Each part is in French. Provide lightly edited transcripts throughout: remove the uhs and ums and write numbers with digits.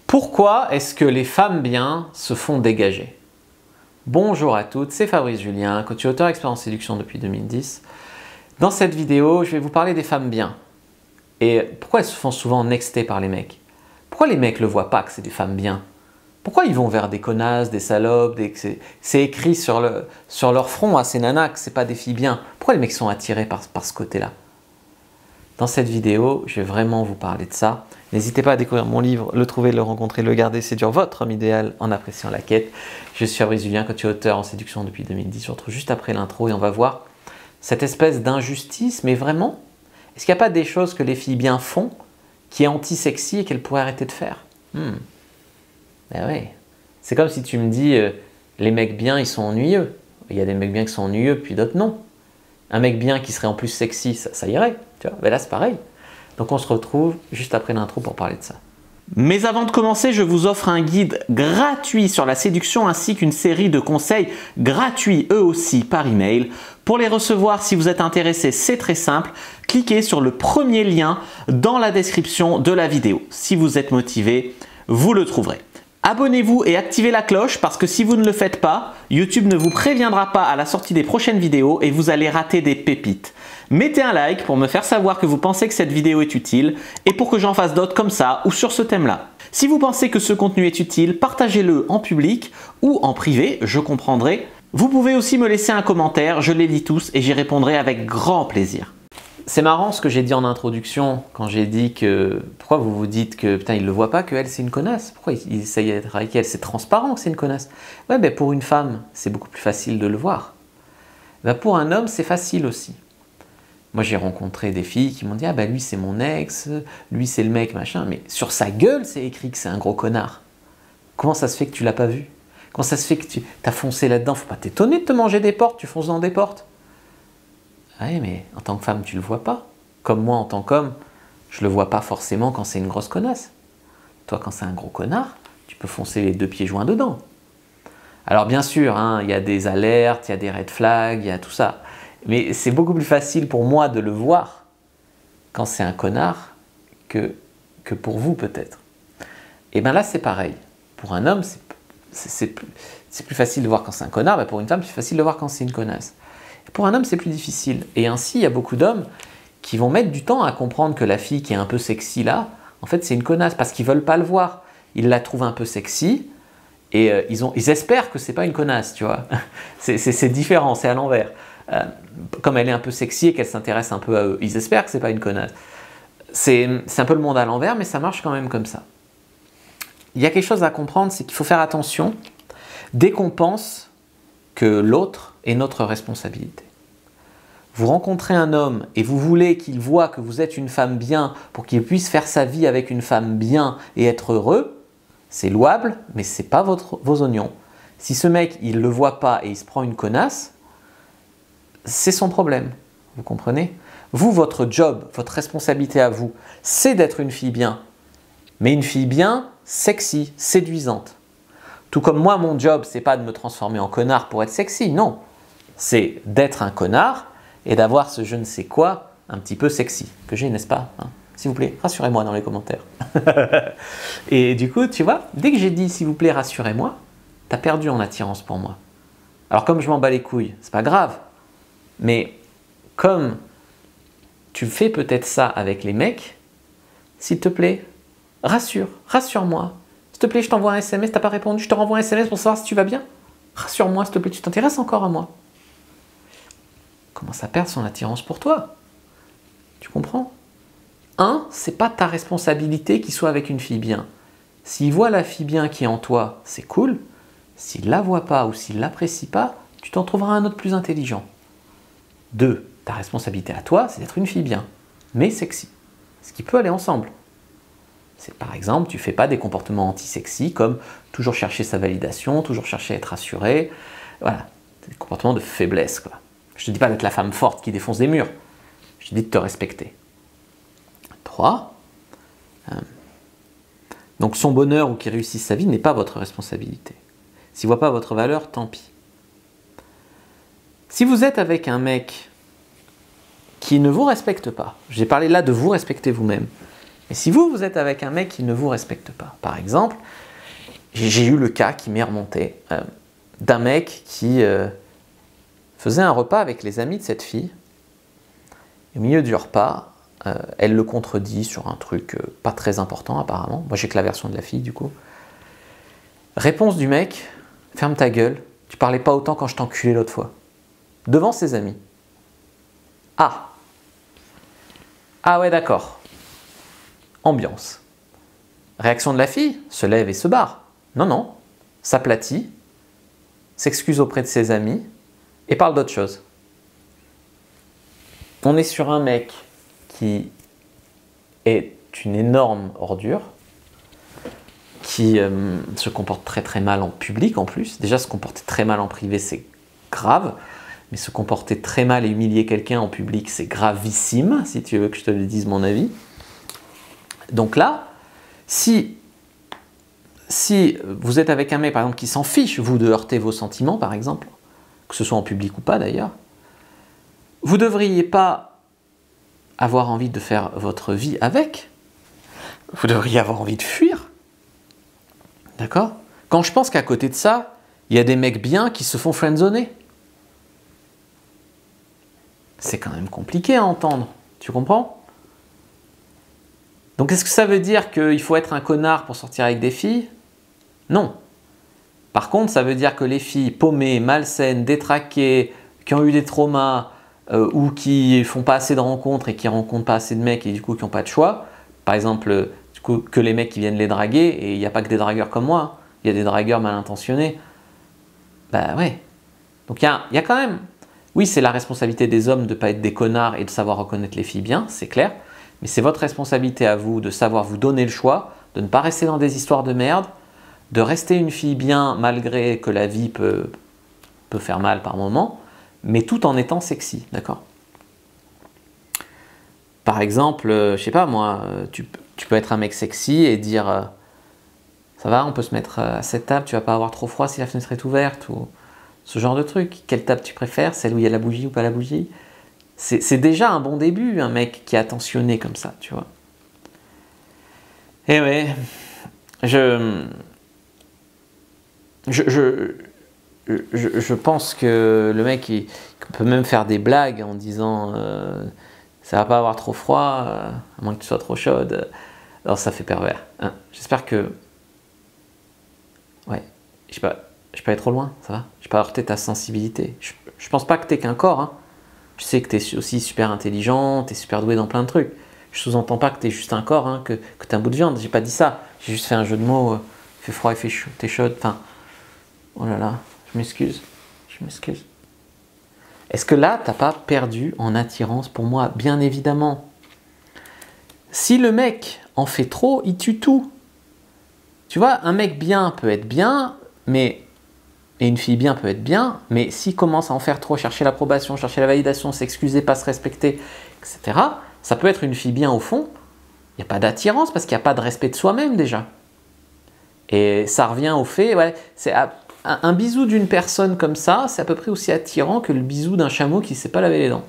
Pourquoi est-ce que les femmes bien se font dégager? Bonjour à toutes, c'est Fabrice Julien, coach et auteur expert en séduction depuis 2010. Dans cette vidéo, je vais vous parler des femmes bien. Et pourquoi elles se font souvent nexter par les mecs? Pourquoi les mecs ne le voient pas que c'est des femmes bien? Pourquoi ils vont vers des connasses, des salopes, c'est écrit sur leur front à ces nanas que ce n'est pas des filles bien? Pourquoi les mecs sont attirés par ce côté-là? Dans cette vidéo, je vais vraiment vous parler de ça. N'hésitez pas à découvrir mon livre, le trouver, le rencontrer, le garder, séduire votre homme idéal en appréciant la quête. Je suis Fabrice Julien, coach et auteur en séduction depuis 2010. Je vous retrouve juste après l'intro et on va voir cette espèce d'injustice. Mais vraiment, est-ce qu'il n'y a pas des choses que les filles bien font qui est anti-sexy et qu'elles pourraient arrêter de faire? Ben oui. C'est comme si tu me dis les mecs bien, ils sont ennuyeux. Il y a des mecs bien qui sont ennuyeux, puis d'autres non. Un mec bien qui serait en plus sexy, ça irait. Tu vois, ben là, c'est pareil. Donc on se retrouve juste après l'intro pour parler de ça. Mais avant de commencer, je vous offre un guide gratuit sur la séduction ainsi qu'une série de conseils gratuits eux aussi par email. Pour les recevoir, si vous êtes intéressé, c'est très simple. Cliquez sur le premier lien dans la description de la vidéo. Si vous êtes motivé, vous le trouverez. Abonnez-vous et activez la cloche parce que si vous ne le faites pas, YouTube ne vous préviendra pas à la sortie des prochaines vidéos et vous allez rater des pépites. Mettez un like pour me faire savoir que vous pensez que cette vidéo est utile et pour que j'en fasse d'autres comme ça ou sur ce thème-là. Si vous pensez que ce contenu est utile, partagez-le en public ou en privé, je comprendrai. Vous pouvez aussi me laisser un commentaire, je les lis tous et j'y répondrai avec grand plaisir. C'est marrant ce que j'ai dit en introduction quand j'ai dit que pourquoi vous vous dites que putain il le voit pas qu'elle c'est une connasse, pourquoi il essaye d'être avec elle, c'est transparent que c'est une connasse. Ouais ben pour une femme c'est beaucoup plus facile de le voir. Ben, pour un homme c'est facile aussi. Moi j'ai rencontré des filles qui m'ont dit ah ben lui c'est mon ex, lui c'est le mec machin, mais sur sa gueule c'est écrit que c'est un gros connard. Comment ça se fait que tu l'as pas vu? Comment ça se fait que tu as foncé là-dedans? Faut pas t'étonner de te manger des portes, tu fonces dans des portes. Oui, mais en tant que femme, tu ne le vois pas. Comme moi, en tant qu'homme, je ne le vois pas forcément quand c'est une grosse connasse. Toi, quand c'est un gros connard, tu peux foncer les deux pieds joints dedans. Alors bien sûr, hein, il y a des alertes, il y a des red flags, il y a tout ça. Mais c'est beaucoup plus facile pour moi de le voir quand c'est un connard que pour vous peut-être. Et bien là, c'est pareil. Pour un homme, c'est plus facile de voir quand c'est un connard. Ben pour une femme, c'est facile de voir quand c'est une connasse. Pour un homme, c'est plus difficile. Et ainsi, il y a beaucoup d'hommes qui vont mettre du temps à comprendre que la fille qui est un peu sexy là, en fait, c'est une connasse parce qu'ils ne veulent pas le voir. Ils la trouvent un peu sexy et ils espèrent que ce n'est pas une connasse, tu vois. C'est différent, c'est à l'envers. Comme elle est un peu sexy et qu'elle s'intéresse un peu à eux, ils espèrent que ce n'est pas une connasse. C'est un peu le monde à l'envers, mais ça marche quand même comme ça. Il y a quelque chose à comprendre, c'est qu'il faut faire attention dès qu'on pense que l'autre est notre responsabilité. Vous rencontrez un homme et vous voulez qu'il voit que vous êtes une femme bien pour qu'il puisse faire sa vie avec une femme bien et être heureux, c'est louable, mais ce n'est pas vos oignons. Si ce mec, il ne le voit pas et il se prend une connasse, c'est son problème. Vous comprenez? Vous, votre job, votre responsabilité à vous, c'est d'être une fille bien. Mais une fille bien, sexy, séduisante. Tout comme moi, mon job, c'est pas de me transformer en connard pour être sexy, non. C'est d'être un connard et d'avoir ce je ne sais quoi un petit peu sexy, que j'ai, n'est-ce pas, hein? S'il vous plaît, rassurez-moi dans les commentaires. Et du coup, tu vois, dès que j'ai dit s'il vous plaît, rassurez-moi, tu as perdu en attirance pour moi. Alors comme je m'en bats les couilles, c'est pas grave, mais comme tu fais peut-être ça avec les mecs, s'il te plaît, rassure-moi. S'il te plaît, je t'envoie un SMS, t'as pas répondu, je te renvoie un SMS pour savoir si tu vas bien. Rassure-moi, s'il te plaît, tu t'intéresses encore à moi. Commence à perdre son attirance pour toi. Tu comprends? C'est pas ta responsabilité qu'il soit avec une fille bien. S'il voit la fille bien qui est en toi, c'est cool. S'il la voit pas ou s'il l'apprécie pas, tu t'en trouveras un autre plus intelligent. 2, ta responsabilité à toi, c'est d'être une fille bien, mais sexy. Ce qui peut aller ensemble. C'est par exemple, tu ne fais pas des comportements anti-sexy comme toujours chercher sa validation, toujours chercher à être rassuré. Voilà, c'est des comportements de faiblesse, quoi. Je ne te dis pas d'être la femme forte qui défonce des murs. Je te dis de te respecter. 3. Donc son bonheur ou qu'il réussisse sa vie n'est pas votre responsabilité. S'il ne voit pas votre valeur, tant pis. Si vous êtes avec un mec qui ne vous respecte pas, j'ai parlé là de vous respecter vous-même, Mais si vous êtes avec un mec qui ne vous respecte pas, par exemple, j'ai eu le cas qui m'est remonté d'un mec qui faisait un repas avec les amis de cette fille. Au milieu du repas, elle le contredit sur un truc pas très important apparemment. Moi j'ai que la version de la fille du coup. Réponse du mec, ferme ta gueule, tu parlais pas autant quand je t'enculais l'autre fois. Devant ses amis. Ah. Ah ouais d'accord. Ambiance. Réaction de la fille, se lève et se barre. Non, non, s'aplatit, s'excuse auprès de ses amis et parle d'autre chose. On est sur un mec qui est une énorme ordure, qui se comporte très très mal en public en plus. Déjà se comporter très mal en privé c'est grave, mais se comporter très mal et humilier quelqu'un en public c'est gravissime, si tu veux que je te le dise mon avis. Donc là, si vous êtes avec un mec par exemple qui s'en fiche, vous, de heurter vos sentiments par exemple, que ce soit en public ou pas d'ailleurs, vous ne devriez pas avoir envie de faire votre vie avec, vous devriez avoir envie de fuir. D'accord? Quand je pense qu'à côté de ça, il y a des mecs bien qui se font friendzoner. C'est quand même compliqué à entendre, tu comprends? Donc est-ce que ça veut dire qu'il faut être un connard pour sortir avec des filles? Non. Par contre, ça veut dire que les filles paumées, malsaines, détraquées, qui ont eu des traumas ou qui font pas assez de rencontres et qui rencontrent pas assez de mecs et du coup qui n'ont pas de choix, par exemple du coup, que les mecs qui viennent les draguer, et il n'y a pas que des dragueurs comme moi, il y a des dragueurs mal intentionnés, bah ouais. Donc il y a quand même, oui c'est la responsabilité des hommes de ne pas être des connards et de savoir reconnaître les filles bien, c'est clair, mais c'est votre responsabilité à vous de savoir vous donner le choix, de ne pas rester dans des histoires de merde, de rester une fille bien malgré que la vie peut faire mal par moment, mais tout en étant sexy, d'accord? Par exemple, je sais pas moi, tu peux être un mec sexy et dire ça va, on peut se mettre à cette table, tu vas pas avoir trop froid si la fenêtre est ouverte, ou ce genre de truc. Quelle table tu préfères, celle où il y a la bougie ou pas la bougie? C'est déjà un bon début, un mec qui est attentionné comme ça, tu vois. Et ouais, je pense que le mec il peut même faire des blagues en disant ça va pas avoir trop froid, à moins que tu sois trop chaude. Alors ça fait pervers. Hein. J'espère que... Ouais, je vais pas aller trop loin, ça va? Je vais pas heurter ta sensibilité. Je pense pas que t'es qu'un corps. Hein. Je sais que t'es aussi super intelligent, t'es super doué dans plein de trucs. Je sous-entends pas que t'es juste un corps, hein, que t'es un bout de viande. J'ai pas dit ça. J'ai juste fait un jeu de mots. Il fait froid, il fait chaud, t'es chaude. Enfin, oh là là, je m'excuse. Je m'excuse. Est-ce que là, t'as pas perdu en attirance pour moi? Bien évidemment. Si le mec en fait trop, il tue tout. Tu vois, un mec bien peut être bien, mais... Et une fille bien peut être bien, mais s'il commence à en faire trop, chercher l'approbation, chercher la validation, s'excuser, pas se respecter, etc., ça peut être une fille bien au fond. Il n'y a pas d'attirance parce qu'il n'y a pas de respect de soi-même déjà. Et ça revient au fait, ouais, c'est un bisou d'une personne comme ça, c'est à peu près aussi attirant que le bisou d'un chameau qui ne sait pas laver les dents.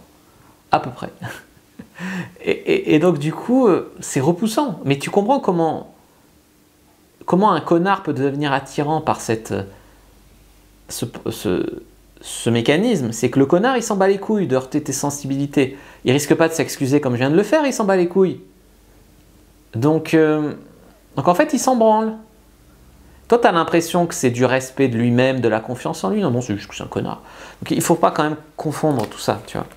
À peu près. Et donc du coup, c'est repoussant. Mais tu comprends comment un connard peut devenir attirant par ce mécanisme? C'est que le connard, il s'en bat les couilles de heurter tes sensibilités. Il risque pas de s'excuser comme je viens de le faire, il s'en bat les couilles. Donc en fait, il s'en branle. Toi, tu as l'impression que c'est du respect de lui-même, de la confiance en lui. Non, c'est juste que c'est un connard. Donc il ne faut pas quand même confondre tout ça, tu vois.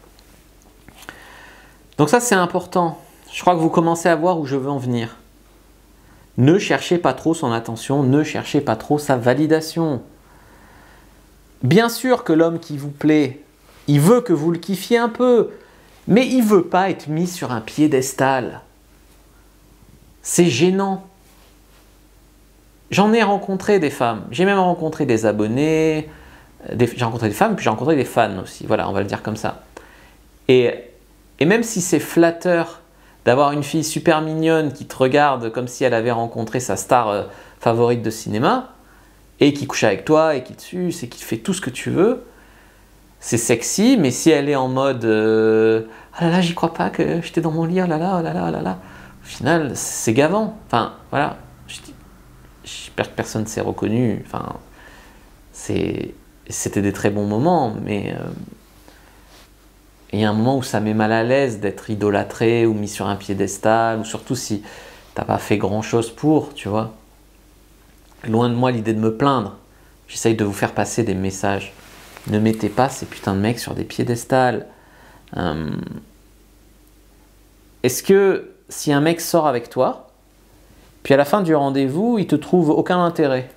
Donc ça, c'est important. Je crois que vous commencez à voir où je veux en venir. Ne cherchez pas trop son attention, ne cherchez pas trop sa validation. Bien sûr que l'homme qui vous plaît, il veut que vous le kiffiez un peu, mais il ne veut pas être mis sur un piédestal. C'est gênant. J'en ai rencontré des femmes, j'ai même rencontré des abonnés, j'ai rencontré des femmes, puis j'ai rencontré des fans aussi, voilà, on va le dire comme ça. Et même si c'est flatteur d'avoir une fille super mignonne qui te regarde comme si elle avait rencontré sa star favorite de cinéma, et qui couche avec toi, et qui te suce, et qui te fait tout ce que tu veux, c'est sexy, mais si elle est en mode ah là là, j'y crois pas que j'étais dans mon lit, oh là là, oh là là, oh là là, Au final, c'est gavant. Enfin, voilà. J'espère que personne ne s'est reconnu. Enfin, c'était des très bons moments, mais il y a un moment où ça met mal à l'aise d'être idolâtré ou mis sur un piédestal, ou surtout si t'as pas fait grand-chose pour, tu vois. Loin de moi l'idée de me plaindre. J'essaye de vous faire passer des messages. Ne mettez pas ces putains de mecs sur des piédestals. Est-ce que si un mec sort avec toi, puis à la fin du rendez-vous, il te trouve aucun intérêt,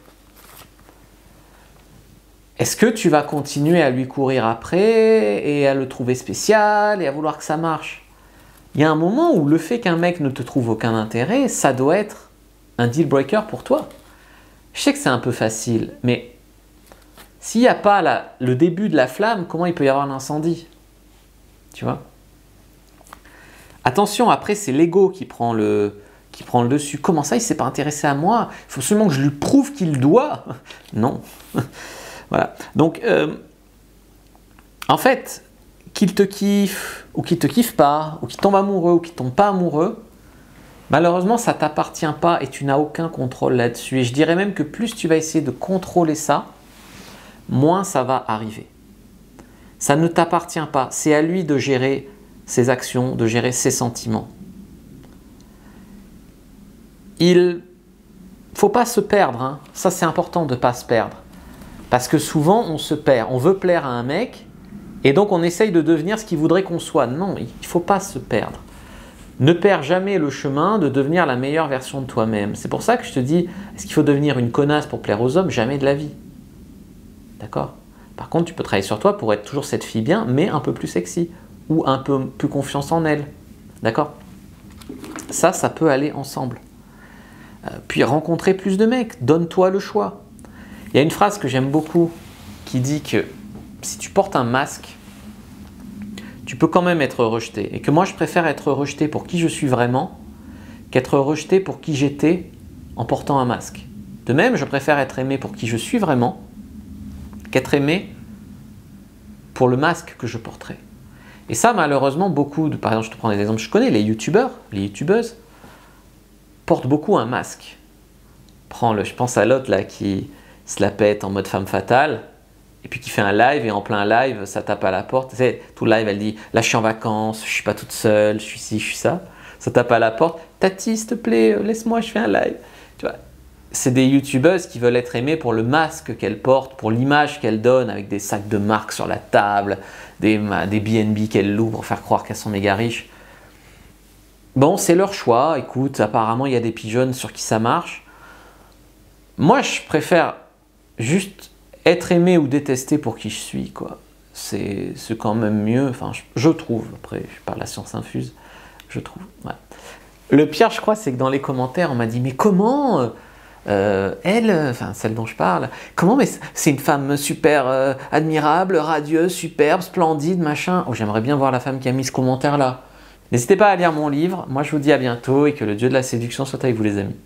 est-ce que tu vas continuer à lui courir après et à le trouver spécial et à vouloir que ça marche? Il y a un moment où le fait qu'un mec ne te trouve aucun intérêt, ça doit être un deal breaker pour toi. Je sais que c'est un peu facile, mais s'il n'y a pas le début de la flamme, comment il peut y avoir un incendie? Tu vois? Attention, après c'est l'ego qui prend le dessus. Comment ça, il ne s'est pas intéressé à moi? Il faut absolument que je lui prouve qu'il doit. Non. Voilà. Donc, en fait, qu'il te kiffe, ou qu'il ne te kiffe pas, ou qu'il tombe amoureux, ou qu'il ne tombe pas amoureux, malheureusement, ça ne t'appartient pas et tu n'as aucun contrôle là-dessus. Et je dirais même que plus tu vas essayer de contrôler ça, moins ça va arriver. Ça ne t'appartient pas. C'est à lui de gérer ses actions, de gérer ses sentiments. Il ne faut pas se perdre. Hein. Ça, c'est important de ne pas se perdre. Parce que souvent, on se perd. On veut plaire à un mec et donc on essaye de devenir ce qu'il voudrait qu'on soit. Non, il ne faut pas se perdre. Ne perds jamais le chemin de devenir la meilleure version de toi-même. C'est pour ça que je te dis, est-ce qu'il faut devenir une connasse pour plaire aux hommes? Jamais de la vie. D'accord? Par contre, tu peux travailler sur toi pour être toujours cette fille bien, mais un peu plus sexy. Ou un peu plus confiance en elle. D'accord? Ça peut aller ensemble. Puis rencontrer plus de mecs. Donne-toi le choix. Il y a une phrase que j'aime beaucoup qui dit que si tu portes un masque, tu peux quand même être rejeté. Et que moi, je préfère être rejeté pour qui je suis vraiment qu'être rejeté pour qui j'étais en portant un masque. De même, je préfère être aimé pour qui je suis vraiment qu'être aimé pour le masque que je porterai. Et ça, malheureusement, par exemple, je te prends des exemples, je connais les youtubeurs, les youtubeuses, portent beaucoup un masque. Je pense à l'autre là qui se la pète en mode femme fatale, et puis qui fait un live, et en plein live, ça tape à la porte. Tu sais, tout le live, elle dit, là je suis en vacances, je suis pas toute seule, je suis ci, je suis ça. Ça tape à la porte, Tati, s'il te plaît, laisse-moi, je fais un live. Tu vois, c'est des youtubeuses qui veulent être aimées pour le masque qu'elles portent, pour l'image qu'elles donnent, avec des sacs de marque sur la table, des BNB qu'elles louent pour faire croire qu'elles sont méga riches. Bon, c'est leur choix, écoute, apparemment il y a des pigeonnes sur qui ça marche. Moi, je préfère juste être aimé ou détesté pour qui je suis, quoi. C'est quand même mieux, enfin, je trouve, après, je parle la science infuse, je trouve, ouais. Le pire, je crois, c'est que dans les commentaires, on m'a dit, mais comment enfin celle dont je parle, comment, mais c'est une femme super admirable, radieuse, superbe, splendide, machin. Oh, j'aimerais bien voir la femme qui a mis ce commentaire-là. N'hésitez pas à lire mon livre. Moi, je vous dis à bientôt et que le dieu de la séduction soit avec vous, les amis.